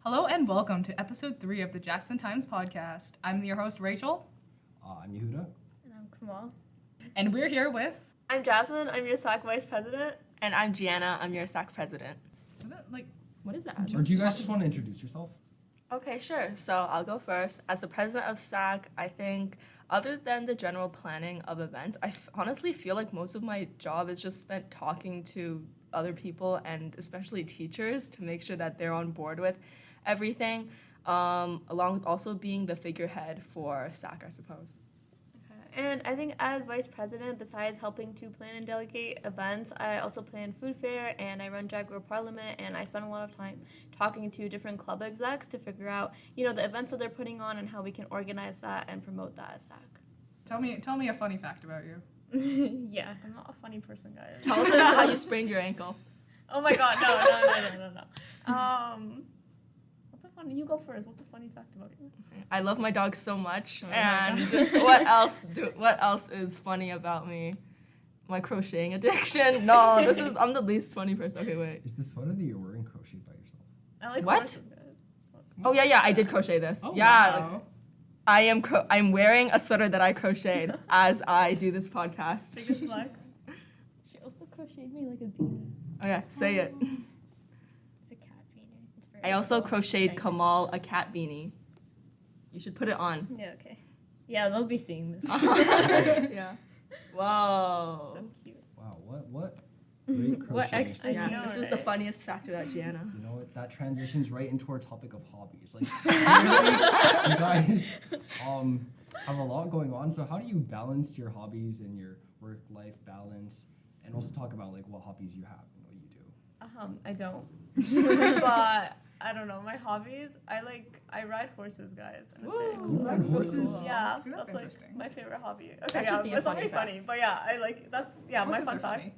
Hello and welcome to episode 3 of the Jackson Times podcast. I'm your host, Rachel. I'm Yehuda. And I'm Kamal. And we're here with... I'm Jasmin. I'm your SAC Vice President. And I'm Gianna. I'm your SAC President. What is that? Or do you guys just want to introduce yourself? Okay, sure. So I'll go first. As the president of SAC, I think other than the general planning of events, I honestly feel like most of my job is just spent talking to other people and especially teachers to make sure that they're on board with everything, along with also being the figurehead for SAC, I suppose. And I think as Vice President, besides helping to plan and delegate events, I also plan food fair and I run Jaguar Parliament, and I spend a lot of time talking to different club execs to figure out, the events that they're putting on and how we can organize that and promote that as SAC. Tell me a funny fact about you. Yeah, I'm not a funny person, guys. Tell us about how you sprained your ankle. Oh my god, no. What's a funny? You go first. What's a funny fact about you? I love my dog so much, Oh and what else is funny about me? My crocheting addiction? No, I'm the least funny person. Okay, wait. Is the sweater that you're wearing crocheted by yourself? I like What? horses, guys. Oh yeah, I did crochet this. Oh, yeah, wow. I'm wearing a sweater that I crocheted as I do this podcast. Biggest flex. She also crocheted me like a beanie. Okay, say it. It's a cat beanie. It's very I also adorable. crocheted Thanks. What a cat beanie. You should put it on. Yeah, okay. Yeah, they'll be seeing this. Yeah. Whoa. So cute. Wow, what great crochet. What expertise. Yeah, I know, this is the right? funniest fact about Gianna. You know what? That transitions right into our topic of hobbies. Like, you guys have a lot going on. So how do you balance your hobbies and your work-life balance, and also talk about like what hobbies you have and what you do? I don't. But I don't know. My hobbies, I ride horses, guys. And it's very Ooh, cool. Ride so horses? cool. Yeah, See, that's that's like interesting. my favorite hobby. That Okay, should yeah, be a it's not funny very funny, fact. but yeah, that's my Horses fun are fact. funny.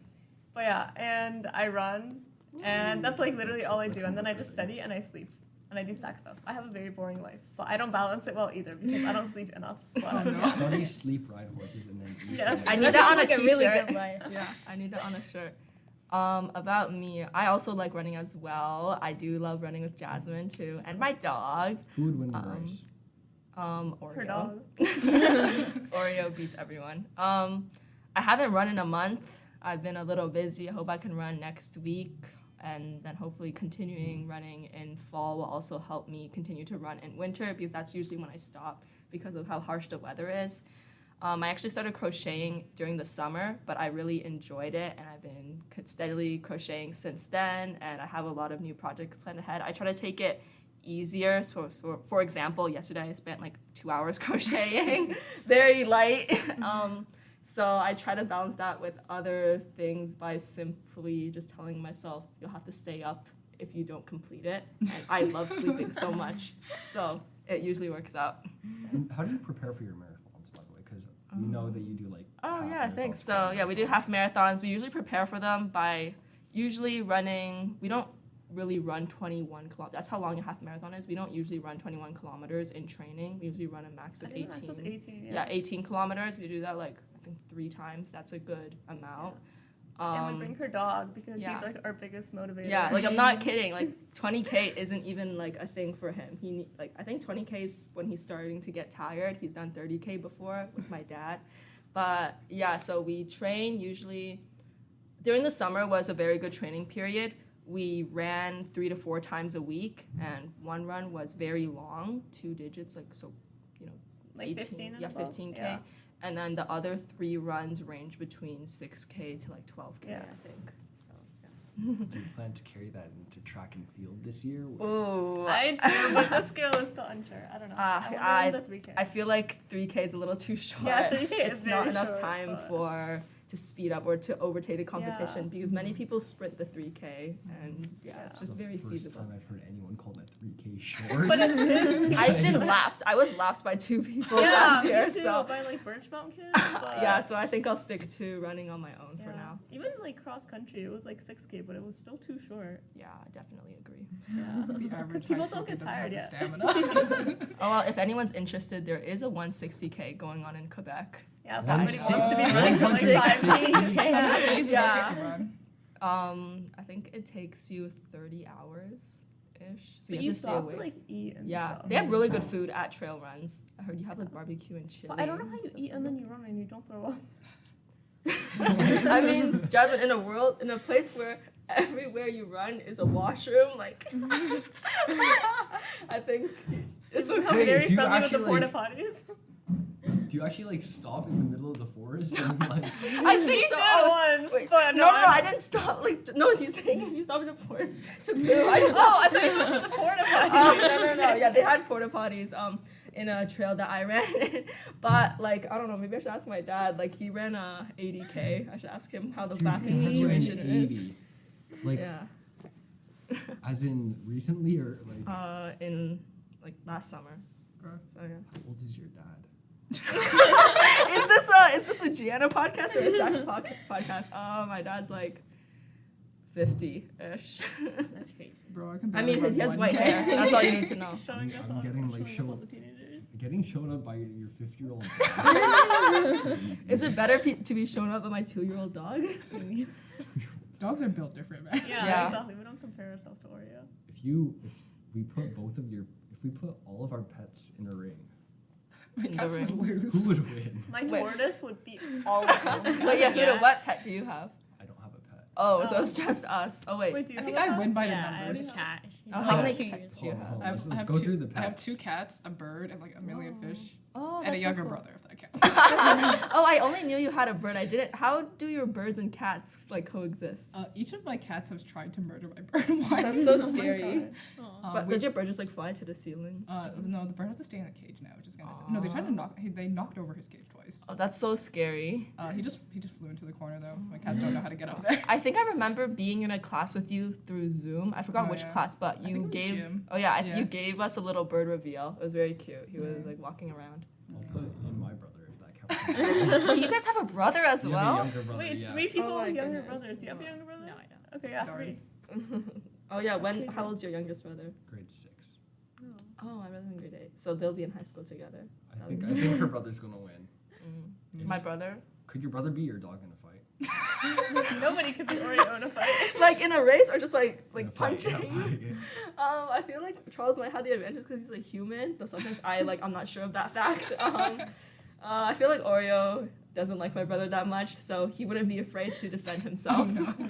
But yeah, and I run, and that's like literally all I do. And then I just study and I sleep, and I do SAC stuff. I have a very boring life, but I don't balance it well either because I don't sleep enough. But no. Study, sleep, ride horses, and then eat. Yes. I need That that on sounds a like a really t-shirt. good life. Yeah, I need that on a shirt. About me, I also like running as well. I do love running with Jasmin too, and my dog. Who would win the race? Oreo. Her dog. Oreo beats everyone. I haven't run in a month. I've been a little busy. I hope I can run next week, and then hopefully continuing running in fall will also help me continue to run in winter because that's usually when I stop because of how harsh the weather is. I actually started crocheting during the summer, but I really enjoyed it, and I've been steadily crocheting since then, and I have a lot of new projects planned ahead. I try to take it easier. So for example, yesterday I spent like 2 hours crocheting, very light. So I try to balance that with other things by simply just telling myself, you'll have to stay up if you don't complete it. And I love sleeping so much, so it usually works out. And how do you prepare for your marathons, by the way? Because we know that you do like. Oh half yeah, marathons. thanks. So yeah, we do half marathons. We usually prepare for them by usually running. We don't really run 21 kilometers. That's how long a half marathon is. We don't usually run 21 kilometers in training. We usually run a max of I think 18. that's just 18. Yeah, 18 kilometers. We do that like I think 3 times. That's a good amount. And we bring her dog because yeah. he's like our biggest motivator. Yeah, like I'm not kidding. Like 20K isn't even like a thing for him. I think 20K is when he's starting to get tired. He's done 30K before with my dad. But yeah, so we train usually during the summer was a very good training period. We ran 3 to 4 times a week, and one run was very long, 2 digits, like so, Like 18, 15 and yeah, above? 15K. Yeah. And then the other 3 runs range between 6K to like 12K, Yeah. I think. So yeah. Do you plan to carry that into track and field this year? Ooh. I do, but this girl is still unsure. I don't know. I want the 3K. I feel like 3K is a little too short. Yeah, 3K is It's not very enough short, time but- to speed up or to overtake the competition Yeah. because many people sprint the 3K and yeah, it's just very First feasible. time I've heard anyone call that 3K short. But it is too I've been short. lapped. I was lapped by 2 people Yeah, last me year, too, so by like Birchmount kids. But yeah, so I think I'll stick to running on my own for yeah. now. Even like cross country, it was like 6K, but it was still too short. Yeah, I definitely agree. Yeah. The average people high school don't get kid doesn't have tired the yet. stamina. Oh well, if anyone's interested, there is a 160K going on in Quebec. Yeah, if That anybody I wants to be saw. running for like 5K. How many days does that Yeah. take to run? I think it takes you 30 hours ish. So But you you have to stay still have to awake. like eat and Yeah, stuff. they have really good food at trail runs. I heard you have like barbecue and chili. But I don't know how you eat and then you run and you don't throw up. I mean, Jasmine, in a place where everywhere you run is a washroom, like, I think it's You become Wait, very do you friendly with the actually, porta like- potties. Do you actually like stop in the middle of the forest and like? I think She so. did once, Wait, but no, I didn't stop. Like, no, she's saying if you stop in the forest to poo. I didn't Oh, I thought you meant for the porta potty. no. Yeah, they had porta potties in a trail that I ran in. But like, I don't know, maybe I should ask my dad. Like, he ran a 80K. I should ask him how the Dude, bathroom you situation ran is. 80. Like, Yeah. as in recently or like? In like last summer. So yeah. How old is your dad? Is this a Gianna podcast or a SAC podcast? My dad's like 50-ish. That's crazy. Bro, I can I mean, barely he has run white 1K. hair. That's all you need to know. Showing us I'm all, getting, like, showing show- all the teenagers. Getting shown up by your 50-year-old. Is it better to be shown up by my 2-year-old dog? Dogs are built different, man. Yeah, Yeah. exactly. We don't compare ourselves to Oreo. If we put all of our pets in a ring, My In the cats would ring. lose. who would win? My Wait. tortoise would beat all of them. But yeah, Huda, what pet do you have? I don't have a pet. Oh, so Oh. it's just us. Oh wait. Wait, do you I have think a I pet? win by the Yeah, I have numbers. a cat. She's Oh, like how many 2 cats years do you Hold on, have? hold I on. have, Let's I have go two, through the I have pets. 2 cats, a bird, and like a million fish, Oh, and a that's so younger cool. brother, if that counts. Oh, I only knew you had a bird. I didn't. How do your birds and cats like coexist? Each of my cats has tried to murder my bird once. That's so Oh my scary. God. But does your bird just like fly to the ceiling? No, the bird has to stay in a cage now, which is kind of no. They tried to they knocked over his cage twice. Oh, that's so scary. He just flew into the corner though. My cats don't know how to get up there. I think I remember being in a class with you through Zoom. I forgot Oh, which yeah. class, but I think you it was gave. gym. Oh yeah, Yeah. you gave us a little bird reveal. It was very cute. He was Yeah. like walking around. I'll put in my brother if that counts. Oh, you guys have a brother as You have a well. younger brother, Wait, yeah. 3 people Oh my with younger goodness. brothers. Do you have a younger brother? No, I don't. Okay, yeah, Darn. 3. Oh yeah, That's when? crazy. How old's your youngest brother? Grade 6. Oh, my brother's in grade 8. So they'll be in high school together. I think her brother's gonna win. Mm. My brother. Could your brother be your dog in a fight? Nobody could be Oreo in a fight. Like in a race or just like In a fight, punching? in a fight. I feel like Charles might have the advantage because he's a human, though sometimes I'm not sure of that fact. I feel like Oreo doesn't like my brother that much, so he wouldn't be afraid to defend himself.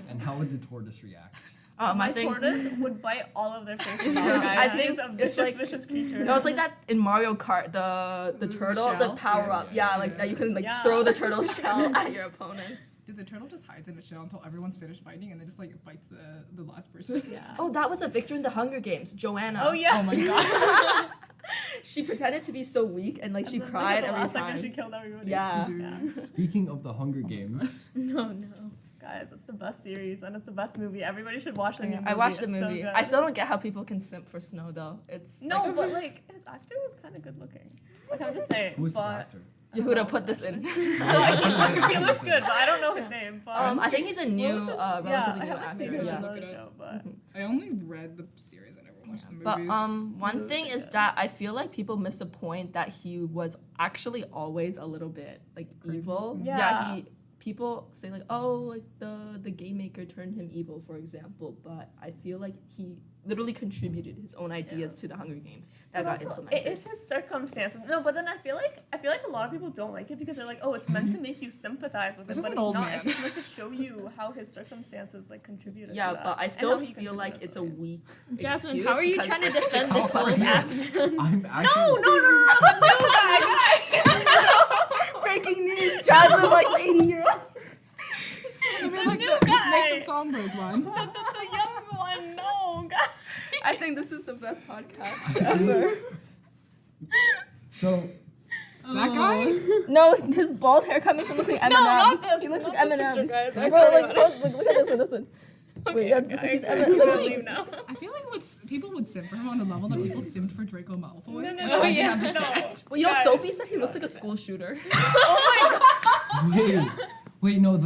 And how would the tortoise react? My I think tortoise would bite all of their faces off, Yeah, guys. I He's think a it's vicious, like- vicious creature. no, it's like that in Mario Kart, the The turtle, the shell? power Yeah, up, yeah, like yeah. that you can like Yeah. throw the turtle shell at your opponents. Dude, the turtle just hides in its shell until everyone's finished fighting, and then just like bites the last person. Yeah. Oh, that was a victor in the Hunger Games, Joanna. Oh, yeah. Oh my god. She pretended to be so weak and like she And then, cried at the every last second, time. she killed everybody. Yeah. Dude. Yeah. Speaking of the Hunger Games, No. Guys, it's the best series and it's the best movie. Everybody should watch the new movie. I watched the It's so movie. good. I still don't get how people can simp for Snow though. It's No, like, but like his actor was kind of good looking. Like I'm just saying. who is the but actor? Yehuda put this in. No, he looks good, but I don't know his name. But I think he's a new, yeah, relatively I new haven't actor. seen him Yeah. in Look the it show, up. but I only read the series. I never watched the movies. But one Those thing are is good. that I feel like people miss the point that he was actually always a little bit like evil. Yeah. People say like, oh, like the game maker turned him evil, for example. But I feel like he literally contributed his own ideas to the Hunger Games that But got also, implemented. it is his circumstances. No, but then I feel like a lot of people don't like it because they're like, oh, it's meant to make you sympathize with This him, is but an it's old not. man. It's just meant to show you how his circumstances like contributed. Yeah, to that, but I and still how he feel like contributed it's a to it. weak Jasmine, excuse how are you because, trying to like, defend 60 this plus old years- ass man? I'm actually. No, the new guy, guys. Breaking news: Jasmine likes 80-year-old. You mean the like new the guy. Snakes and Songbirds one? the young one, no, guys. I think this is the best podcast ever. So, That guy? No, his bald haircut makes him look like Eminem. not this, He looks not like this Eminem. picture, guys. I Bro, swear like, to close, look at this one. Listen. Wait, that's, he's I Eminem. can't Look, believe now. I feel like people would simp for him on the level that people simped for Draco Malfoy. No, which no, I yeah, can understand. no. well, you know, Guys. Sophie said he looks like a school shooter. wait, no,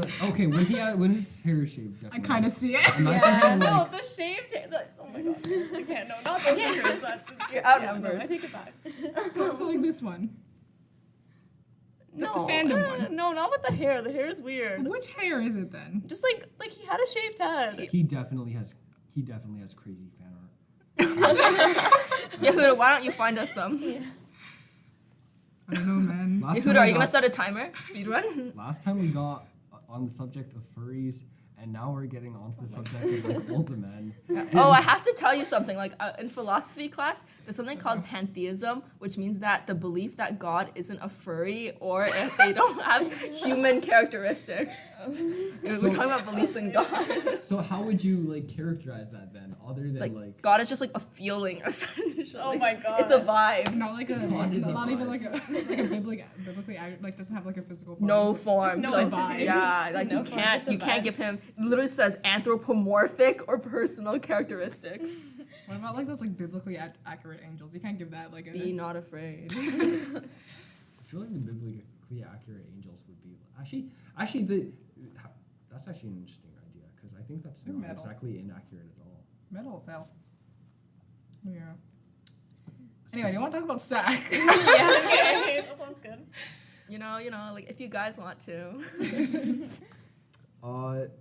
when his hair is shaved, I definitely. kind of see it. Imagine him No, like, the shaved hair. Oh my god. I can't. No, not those pictures. You're outnumbered. No, I take it back. So like this one. That's no, the fandom one. No, not with the hair. The hair is weird. Which hair is it then? Just like he had a shaved head. he definitely has crazy fan art. Yehuda, why don't you find us some? I don't know, man. Last Yehuda, time are we you gonna got- start a timer? Speed run? Last time we got on the subject of furries, and now we're getting onto the subject of like older men. Oh, I have to tell you something. Like in philosophy class, there's something called pantheism, which means that the belief that God isn't a furry or if they don't have human characteristics. We're talking about beliefs in God. So how would you like characterize that then, other than like God is just like a feeling, essentially. Oh my God. It's a vibe. Not like a, God is a not even vibe. like a biblically like doesn't have like a physical form. No Just form. no So vibe. yeah, like No you form, can't just a you can't vibe. give him. It literally says anthropomorphic or personal characteristics. What about like those like biblically accurate angels? You can't give that like Be not afraid. I feel like the biblically accurate angels would be actually that's actually an interesting idea because I think that's They're not metal. exactly inaccurate at all. metal as hell. Yeah. Anyway, do you want to talk about SAC? Yeah, okay, that sounds good. You know, like if you guys want to.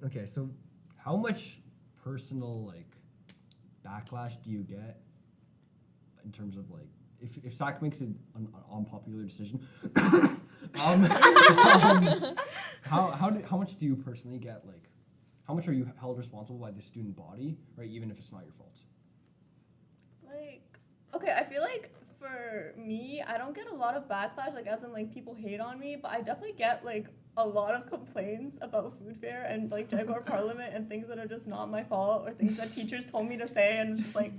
Okay, so how much personal like backlash do you get in terms of like if SAC makes an unpopular decision? How much do you personally get like? How much are you held responsible by the student body, right? Even if it's not your fault. Like, okay, I feel like for me, I don't get a lot of backlash, like as in like people hate on me, but I definitely get like a lot of complaints about food fair and like Jaguar Parliament and things that are just not my fault or things that teachers told me to say and it's just like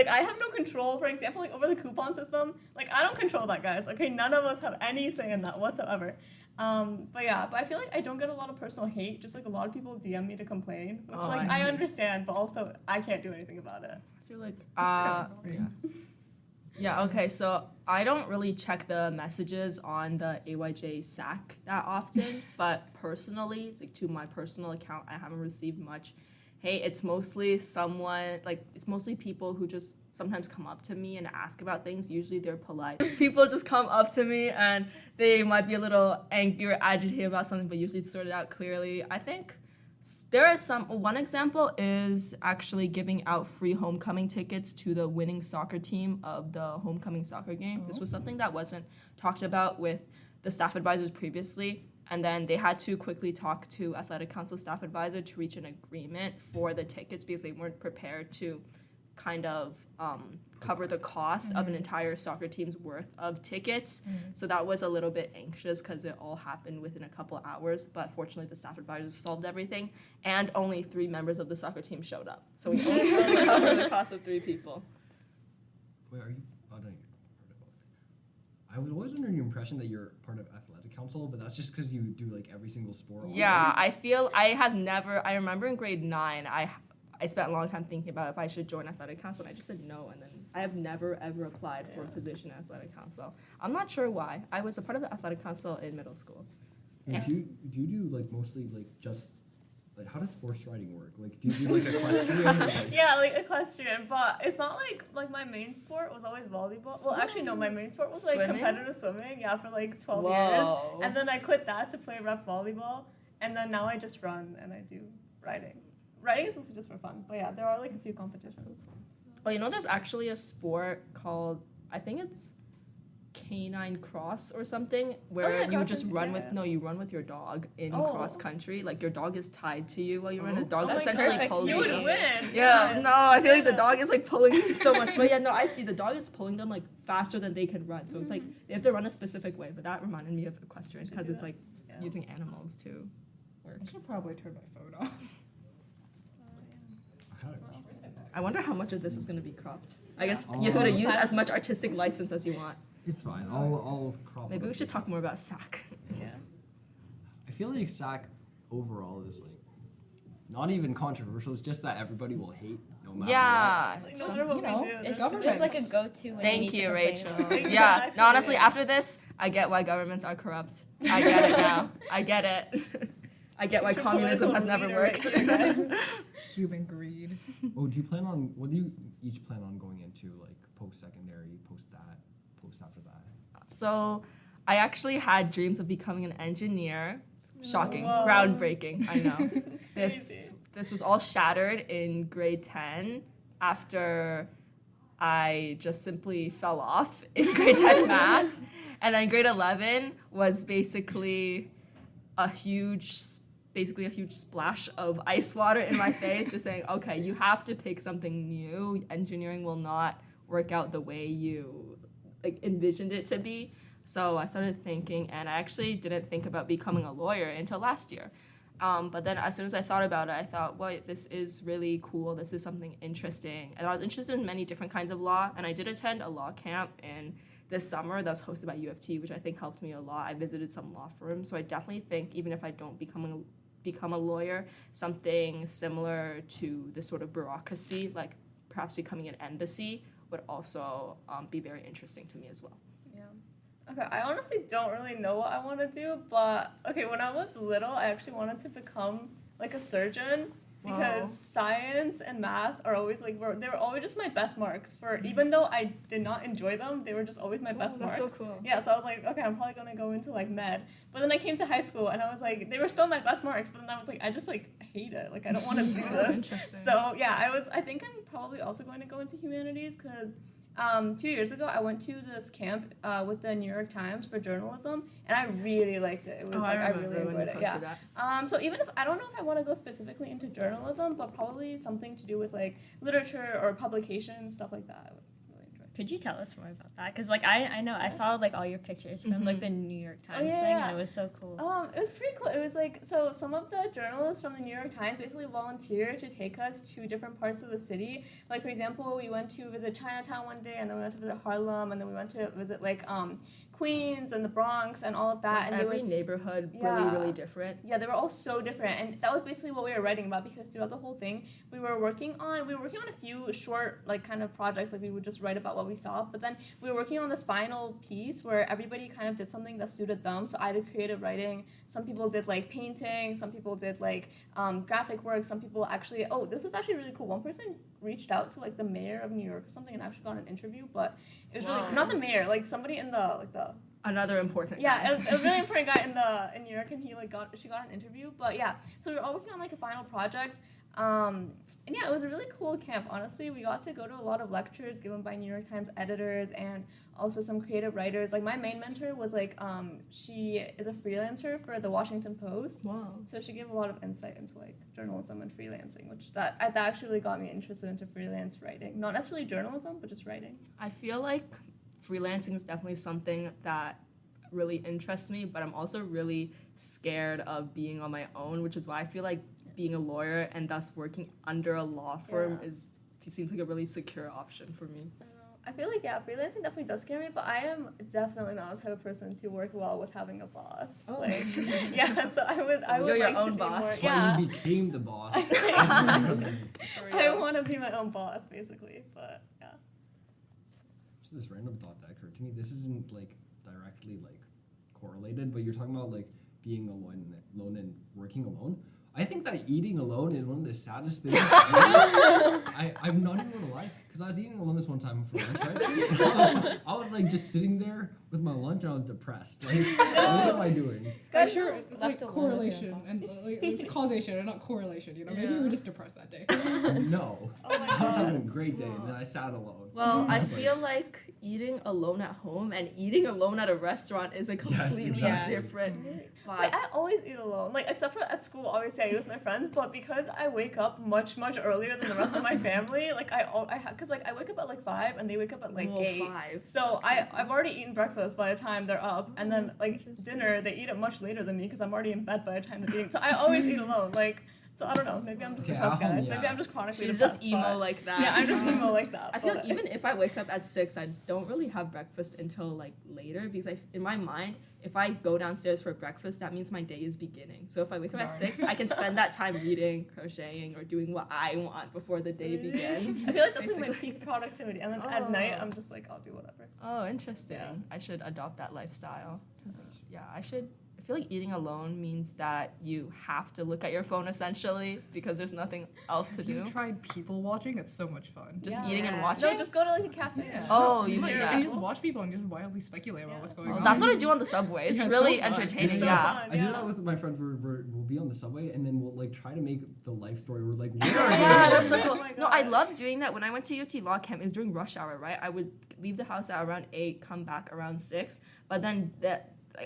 I have no control. For example, like over the coupon system, like I don't control that, guys. Okay, none of us have any say in that whatsoever. But I feel like I don't get a lot of personal hate. Just like a lot of people DM me to complain, which Oh, like I I see. understand, but also I can't do anything about it. I feel like Yeah. yeah, okay, so I don't really check the messages on the AYJ SAC that often, but personally, like to my personal account, I haven't received much hate. It's mostly it's mostly people who just sometimes come up to me and ask about things. Usually they're polite. People just come up to me and they might be a little angry or agitated about something, but usually it's sorted out clearly. I think there are one example is actually giving out free homecoming tickets to the winning soccer team of the homecoming soccer game. This was something that wasn't talked about with the staff advisors previously, and then they had to quickly talk to athletic council staff advisor to reach an agreement for the tickets because they weren't prepared to kind of cover the cost of an entire soccer team's worth of tickets. So that was a little bit anxious because it all happened within a couple hours, but fortunately the staff advisors solved everything and only 3 members of the soccer team showed up. So we only had to cover the cost of 3 people. Wait, are you? Oh, no, you're not part of it. I was always under the impression that you're part of athletic council, but that's just because you do like every single sport. Yeah, I feel I remember in grade 9, I spent a long time thinking about if I should join athletic council, and I just said no, and then I have never ever applied for a position in athletic council. I'm not sure why. I was a part of the athletic council in middle school. And do you do like mostly like just like how does horse riding work? Like do you do like equestrian? Or, like, Yeah, like equestrian, but it's not like my main sport was always volleyball. Well, actually, no, my main sport was like Swimming? competitive swimming. Yeah, for like 12 Whoa. years, and then I quit that to play rep volleyball, and then now I just run and I do riding. Riding is mostly just for fun, but yeah, there are like a few competitions. Oh, there's actually a sport called, I think it's canine cross or something, where yeah, you cross just country, run yeah. you run with your dog in Oh. cross country. Like your dog is tied to you while you run. The Oh. dog Oh, essentially perfect. pulls You you. would win. Yeah, no, I feel like the dog is like pulling me so much. But yeah, no, I see the dog is pulling them like faster than they can run. So it's like they have to run a specific way. But that reminded me of equestrian because do it's that. like Yeah. using animals to work. I should probably turn my phone off. I had it. I wonder how much of this is going to be cropped. I guess Oh. you could use as much artistic license as you want. It's fine. I'll crop. Maybe it we up should later. talk more about SAC. Yeah. I feel like SAC overall is like not even controversial. It's just that everybody will hate no matter Yeah. Like, so- no matter what you know, we do, it's there's government. Just like a go-to when Thank you need you, to Rachel. complain. Yeah. Exactly. No, honestly, after this, I get why governments are corrupt. I get it now. I get it. I get why Your communism political has never leader worked. right here, guys. Human greed. Oh, do you plan on? What do you each plan on going into? Like post-secondary, post after that. So, I actually had dreams of becoming an engineer. Shocking, Whoa. groundbreaking. I know. This Crazy. this was all shattered in grade 10 after I just simply fell off in grade 10 math. And then grade 11 was basically a huge splash of ice water in my face, just saying, okay, you have to pick something new. Engineering will not work out the way you envisioned it to be. So I started thinking, and I actually didn't think about becoming a lawyer until last year. But then as soon as I thought about it, I thought, well, this is really cool. This is something interesting. And I was interested in many different kinds of law, and I did attend a law camp in this summer that was hosted by U of T, which I think helped me a lot. I visited some law firms, so I definitely think even if I don't become a lawyer, something similar to this sort of bureaucracy, like perhaps becoming an embassy, would also be very interesting to me as well. Okay, I honestly don't really know what I want to do, but okay, when I was little, I actually wanted to become like a surgeon because science and math are always they were always just my best marks for, even though I did not enjoy them, they were just always my best marks. That's so cool. Yeah, so I was like, okay, I'm probably gonna go into like med, but then I came to high school and I was like, they were still my best marks, but then I was like, I just hate it, I don't want to do this. Interesting. So yeah, I think I'm probably also going to go into humanities because 2 years ago, I went to this camp with the New York Times for journalism, and I really liked it. It was I really enjoyed it. Yeah. So even if I don't know if I want to go specifically into journalism, but probably something to do with literature or publications, stuff like that. I would really enjoy. Could you tell us more about that? Because I know I saw all your pictures from the New York Times thing, and it was so cool. It was pretty cool. It was so some of the journalists from the New York Times basically volunteered to take us to different parts of the city. Like for example, we went to visit Chinatown one day, and then we went to visit Harlem, and then we went to visit Queens and the Bronx and all of that. Was every neighborhood really different? Yeah, they were all so different, and that was basically what we were writing about because throughout the whole thing, we were working on a few short kind of projects. We would just write about what we saw, but then we were working on this final piece where everybody kind of did something that suited them. So I did creative writing. Some people did painting. Some people did graphic work. Some people actually this was actually really cool. One person reached out to the mayor of New York or something and actually got an interview, but it was really not the mayor, somebody in the another important guy. guy. a really important guy in New York, and she got an interview. But yeah, so we were all working on a final project. And yeah, it was a really cool camp. Honestly, we got to go to a lot of lectures given by New York Times editors and also some creative writers. My main mentor was she is a freelancer for the Washington Post. Wow. So she gave a lot of insight into journalism and freelancing, which that actually really got me interested into freelance writing. Not necessarily journalism, but just writing. I feel like freelancing is definitely something that really interests me, but I'm also really scared of being on my own, which is why I feel like being a lawyer and thus working under a law firm seems like a really secure option for me. I feel freelancing definitely does scare me, but I am definitely not the type of person to work well with having a boss. Oh. Yeah, so I would You're your like own to boss. be more, yeah. You became the boss. I want to be my own boss, basically, but yeah. So this random thought that occurred to me, this isn't directly correlated, but you're talking about being alone and working alone. I think that eating alone is one of the saddest things. I'm not even gonna lie, because I was eating alone this one time for lunch, right? I was just sitting there with my lunch and I was depressed. What am I doing? I'm sure it's Left alone correlation and it's causation and not correlation. Maybe you were just depressed that day. No. Oh my I was having a god. great day and then I sat alone. Well, I feel like eating alone at home and eating alone at a restaurant is a completely exactly. different vibe. Wait, I always eat alone. Except for at school, obviously I eat with my friends, but because I wake up much earlier than the rest of my family, because I wake up at 5 and they wake up at 8. 5. So I've already eaten breakfast by the time they're up, and then dinner they eat it much later than me because I'm already in bed by the time they're eating. So I always eat alone. So I don't know. Maybe I'm just depressed, guys. Maybe I'm just chronically She's depressed. just emo like that. Yeah, I'm just emo like that. I feel like even if I wake up at 6, I don't really have breakfast until later because in my mind, if I go downstairs for breakfast, that means my day is beginning. So if I wake up at 6, I can spend that time reading, crocheting, or doing what I want before the day begins. I feel like that's my peak productivity, and then at night I'm just I'll do whatever. Oh, interesting. Yeah. I should adopt that lifestyle. Yeah, I feel like eating alone means that you have to look at your phone essentially because there's nothing else to Have do. you tried people watching? It's so much fun. Just Yeah. eating and Yeah. watching. No, just go to like a cafe. Yeah. Oh, you you like, do and that. you just watch people and just wildly speculate about what's going on. That's what I do on the subway. It's Yeah, it's really so fun. entertaining. It's so Yeah. fun. I do Yeah. that with my friends. We'll be on the subway and then we'll like try to make the life story. We're like, where are Yeah, they? that's so Oh cool. my No, I God. love doing that. When I went to UT Law Camp, it was during rush hour, right? I would leave the house at around 8, come back around 6. But then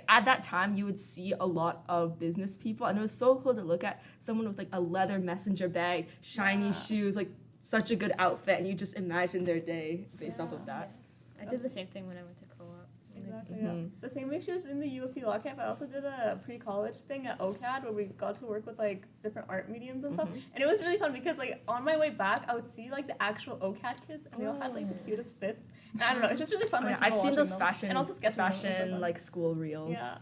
at that time, you would see a lot of business people, and it was so cool to look at someone with like a leather messenger bag, shiny Yeah. shoes, like such a good outfit, and you just imagine their day based off of Yeah. that. I did the same thing when I went to co-op. Exactly. Mhm. Yeah. The same way she was in the U of C Law Camp, I also did a pre-college thing at OCAD where we got to work with like different art mediums and stuff, and it was really fun because like on my way back, I would see like the actual OCAD kids, and they all had like the cutest fits. And I don't know, it's just really fun. Oh, Like, yeah, I've people seen watching those them. fashion, and also sketching them, it was so fashion fun. like school reels. Yeah.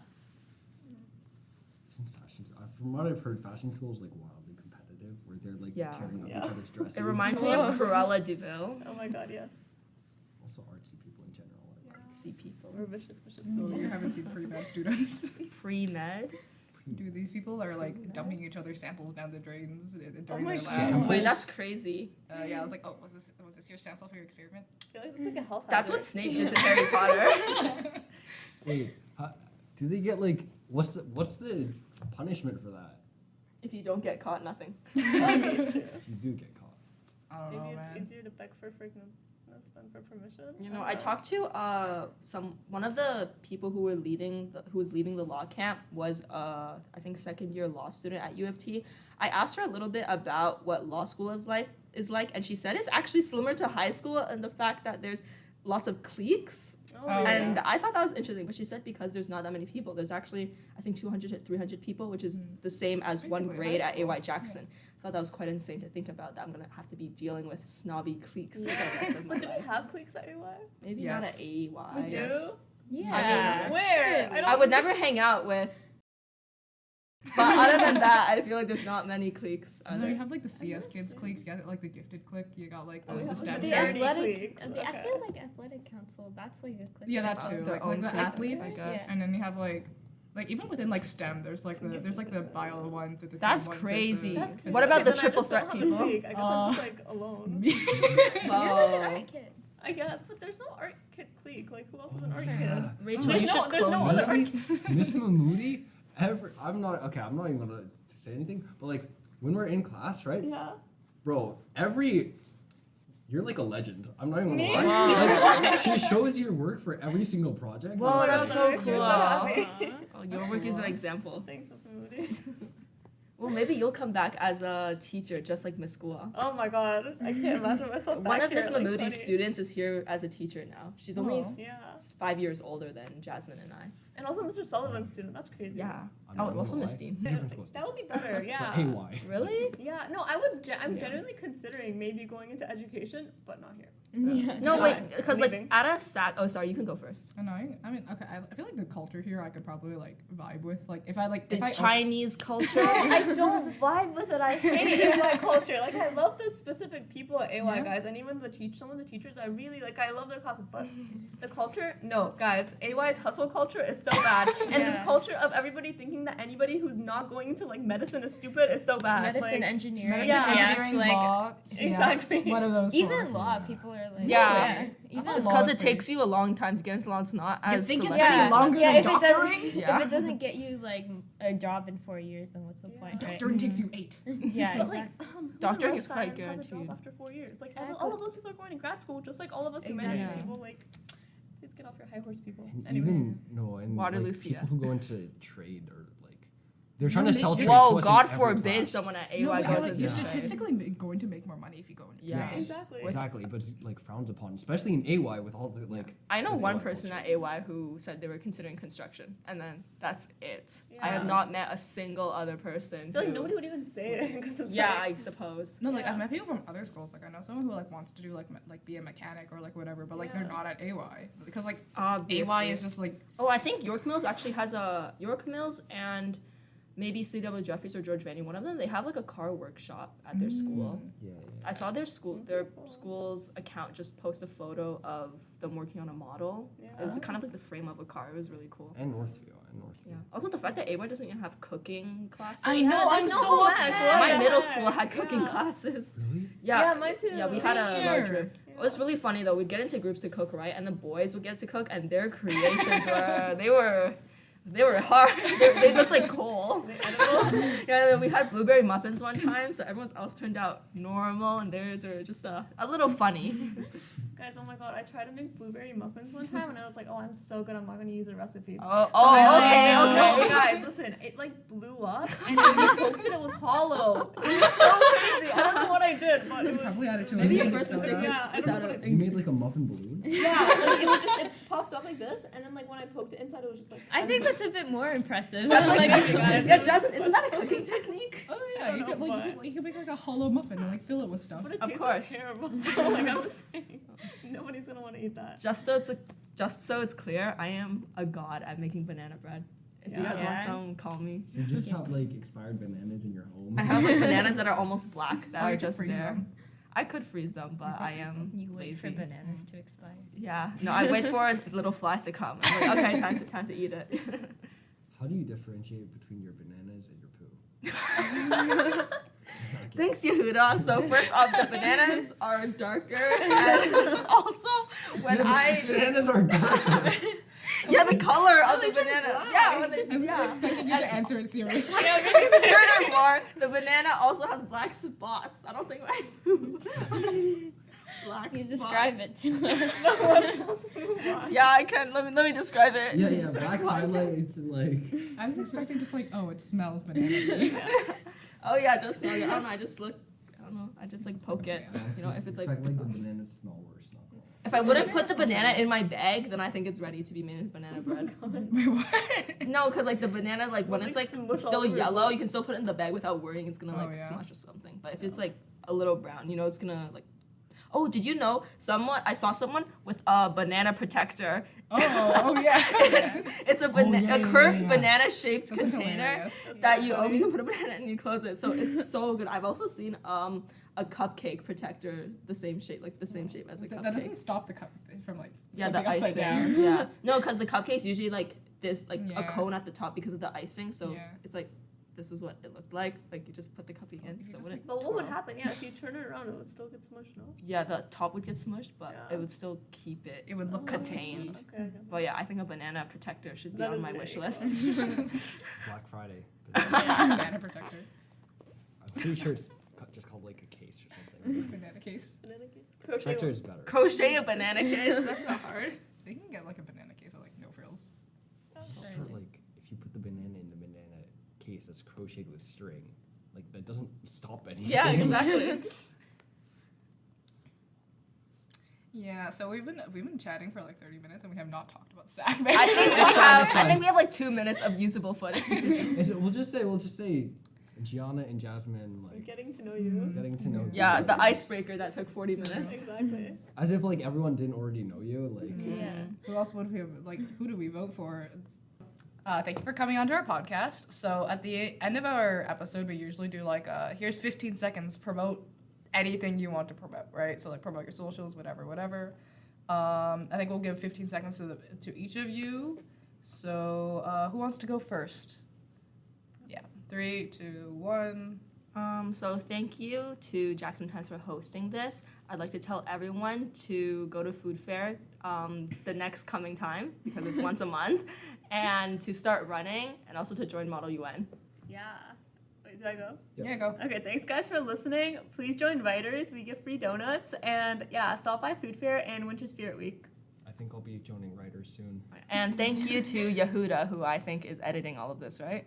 From what I've heard, fashion school is like wildly competitive, where they're like Yeah. tearing up Yeah. each other's dresses. It reminds me of Cruella de Vil. Oh my God, yes. Also artsy people in general. Yeah. See people. We're vicious No, people. you haven't seen pre-med students. Pre-med. Dude, these people are like dumping each other's samples down the drains during my their God. labs. Wait, that's crazy. Yeah, I was like, oh, was this your sample for your experiment? I feel like it's like a health That's what hazard. Snape did to Harry Potter. Wait, do they get like what's the punishment for that If you don't get caught, nothing. if you do get caught? I don't Maybe know, it's man. easier to beg for forgiveness than for permission. You I know, don't I talked to one of the people who was leading the law camp was I think second year law student at U of T. I asked her a little bit about what law school is like, and she said it's actually similar to high school and the fact that there's lots of cliques. Oh, Oh, really? And I thought that was interesting, but she said because there's not that many people, there's actually I think 200 to 300 people, which is the same as one Basically grade high at school. AY Jackson. I thought that was quite insane to think about that I'm gonna have to be dealing with snobby cliques for the rest of my But do we life. have cliques at AY? Maybe Yes. not at AY. We do? Yes. Yeah. I Where? Sure. I would never hang out with. But other than that, I feel like there's not many cliques. And then you Either. have like the CS don't kids see. cliques, you got like the gifted clique, you got like Oh, we the have, STEM like, The the nerds. nerdy athletic, cliques, I okay. feel like athletic council, that's like a clique. Yeah, that Oh, too. their Like own the clique, athletes, I guess. and then you have like even within like STEM, there's like the bio ones. The That's ones, there's crazy. That's physical What about the then I triple just don't threat have a people? clique. I guess I'm just like alone. You're like an Oh. art kid. I guess, but there's no art kid clique. Like, who else is an art yeah. kid? Rachel, There's you no- should there's clone no me. other art Miss Mahmoodi, I'm not even gonna say anything, but like when we're in class, right, Yeah. bro, you're like a legend. I'm not even Me? gonna lie. Like, she shows your work for every single project. Whoa, and that's it's so like, nice. You're cool. so happy. Oh, your work is an example. Thanks, Miss Moody. Well, maybe you'll come back as a teacher, just like Miss Gua. Oh my god, I can't imagine myself One back of here Miss at, like, Mahmoodi's 20. students is here as a teacher now. She's only Oh. Yeah. 5 years older than Jasmine and I. And also Mr. Sullivan's student. That's crazy. Yeah. I'm not Oh, gonna also lie. Miss Dean. Different school. That would be better, yeah. But AY. Really? Yeah, no, I'm Yeah. genuinely considering maybe going into education, but not here. Yeah. No, Yeah. wait, because like Leaving. at a SAC. Oh, sorry, you can go first. I know. I mean, okay. I feel like the culture here, I could probably like vibe with. Like, if I The also- Chinese culture. I don't vibe with it. I hate AY culture. Like, I love the specific people at AY, Yeah. guys, and even some of the teachers. I really like. I love their classes, but the culture, no, guys. AY's hustle culture is so bad, and this Yeah. culture of everybody thinking that anybody who's not going into like medicine is stupid is so bad. Medicine, Like, engineering, medicine, Yeah. engineering, like law, CS, Exactly. What are those? even for? law, people are like, Yeah. even thought It's law because is it takes you a long time to get into law. It's not You as think it's selective. any longer yeah, than if it, doesn't, doctoring? Yeah. if it doesn't get you like a job in 4 years, then what's the point, right? Doctoring takes you 8. Yeah, But exactly. like, Doctoring neuroscience is quite has a job guaranteed. after 4 years. Like Exactly. all of those people are going to grad school, just like all of us humanities Exactly. people. Like, please get off your high horse, people. And Anyways. even and Waterloo like, people CS. who go into trade or like they're trying to You're sell ma- trade to Whoa, us God in every forbid class. someone at AY No, but goes like, into you're trade. statistically going to make more money if you go into Yes. trade. Exactly. Exactly, but it's like frowned upon, especially in AY with all the like. I know the one AY person culture. at AY who said they were considering construction, and then that's it. I have Yeah. not met a single other person. I feel like who- nobody would even say it because it's Yeah, like, I suppose. No, like Yeah. I've met people from other schools. Like I know someone who like wants to do like be a mechanic or like whatever, but like they're Yeah. not at AY because like Obviously. AY is just like Oh, I think York Mills actually has a York Mills and maybe C.W. Jeffries or George Vanny, one of them, they have like a car workshop at their school. Yeah. I saw their school's account just post a photo of them working on a model. It was kind of like the frame of a car. It was really cool. And Northview. Yeah. Also, the fact that AY doesn't even have cooking classes. I know, I'm there's so no home ec. upset. My Yeah. middle school had cooking classes. Really? Yeah. Yeah, mine too. Yeah, we Same had a here. large room. It was really funny though. We'd get into groups to cook, right? And the boys would get to cook, and their creations they were hard. They looked like coal. Yeah, and then we had blueberry muffins one time, so everyone else turned out normal, and theirs were just a little funny. Guys, oh my god, I tried to make blueberry muffins one time and I was like, oh, I'm so good, I'm not gonna use a recipe. Okay. No, guys, listen, it like blew up and when you poked it, it was hollow. It was so crazy. I don't know what I did, but it was. Probably added to Maybe it. your first mistake Yeah, I is don't know without You made like a muffin balloon? Yeah, like it popped up like this, and then like when I poked it inside, it was just like. I think that's a bit more impressive. That's like, guys. yeah, Jasmin, isn't that a cooking technique? Oh I yeah, don't you could know like what. you could make like a hollow muffin and like fill it with stuff. But it Of tastes course. terrible. Like I'm just saying, nobody's gonna want to eat that. Just so it's clear, I am a god at making banana bread. If you guys want Yeah. some, call me. So you just have like expired bananas in your home? I have like bananas that are almost black that Oh, are you could just freeze there. them. I could freeze them, but I am You wait lazy. for bananas to expire. Yeah, no, I wait for little flies to come. I'm like, okay, time to eat it. How do you differentiate between your bananas and your poo? Thanks, Yehuda. So first off, the bananas are darker, and also when Bananas are dark. yeah, the color of the they turn banana. black. Yeah, when they, I was yeah. expecting you to answer it seriously. Furthermore, the banana also has black spots. I don't think my food. Black You spots. describe it to us. Let's move on. Yeah, I can. Let me describe it. Yeah, black highlights and like. I was expecting just like, oh, it smells banana. Oh yeah, just smell it. I don't know. I just like poke it. You know, if it's like. the bananas smell worse. Not cool. If I wouldn't put the banana in my bag, then I think it's ready to be made into banana bread. Wait, what? No, because like the banana, like when Will it's they like smush all still over yellow, it? you can still put it in the bag without worrying it's gonna Oh, like yeah? smush or something. But if it's like a little brown, you know, it's gonna like. Oh, did you know I saw someone with a banana protector. Oh yeah. It's a yeah, curved yeah. banana shaped That's container hilarious. that you open, you put a banana and you close it. So it's so good. I've also seen a cupcake protector the same shape as a cupcake. That doesn't stop the cup from like Yeah, flipping the upside icing. down. Yeah. No, because the cupcake's usually like this, like a Yeah. cone at the top because of the icing. So Yeah. it's like, this is what it looked like. Like you just put the cupcake in. You So just, would it? But what would twirl? happen? Yeah, if you turn it around, it would still get smushed, no? Yeah, the top would get smushed, but Yeah. it would still keep it. It would look Contained. cupcakey. Okay, I get that. But yeah, I think a banana protector should be That on is my very wish cool. list. Black Friday. Banana protector. I'm pretty sure it's just called like a case or something. Banana case. Banana case. Crochet Protector one. is better. Crochet a banana case. That's not hard. They can get like a banana case with like no frills. Just for like, if you put the banana in the banana case that's crocheted with string, like that doesn't stop anything. Yeah, exactly. Yeah, so we've been chatting for like 30 minutes and we have not talked about SAC. I think we have like 2 minutes of usable footage. We'll just say, Gianna and Jasmin like Getting to know you. getting to know. Yeah, you. the icebreaker that took 40 minutes. Exactly. As if like everyone didn't already know you. Like Yeah. Who else would we have, like, who do we vote for? Thank you for coming onto our podcast. So at the end of our episode, we usually do like, here's 15 seconds, promote anything you want to promote, right? So like promote your socials, whatever. I think we'll give 15 seconds to each of you. So who wants to go first? Yeah, 3, 2, 1. So thank you to Jackson Times for hosting this. I'd like to tell everyone to go to Food Fair the next coming time, because it's once a month, and to start running, and also to join Model UN. Yeah. Wait, do I go? Yep. Yeah, go. Okay, thanks guys for listening. Please join Writers. We give free donuts. And yeah, stop by Food Fair and Winter Spirit Week. I think I'll be joining writers soon. And thank you to Yehuda, who I think is editing all of this, right?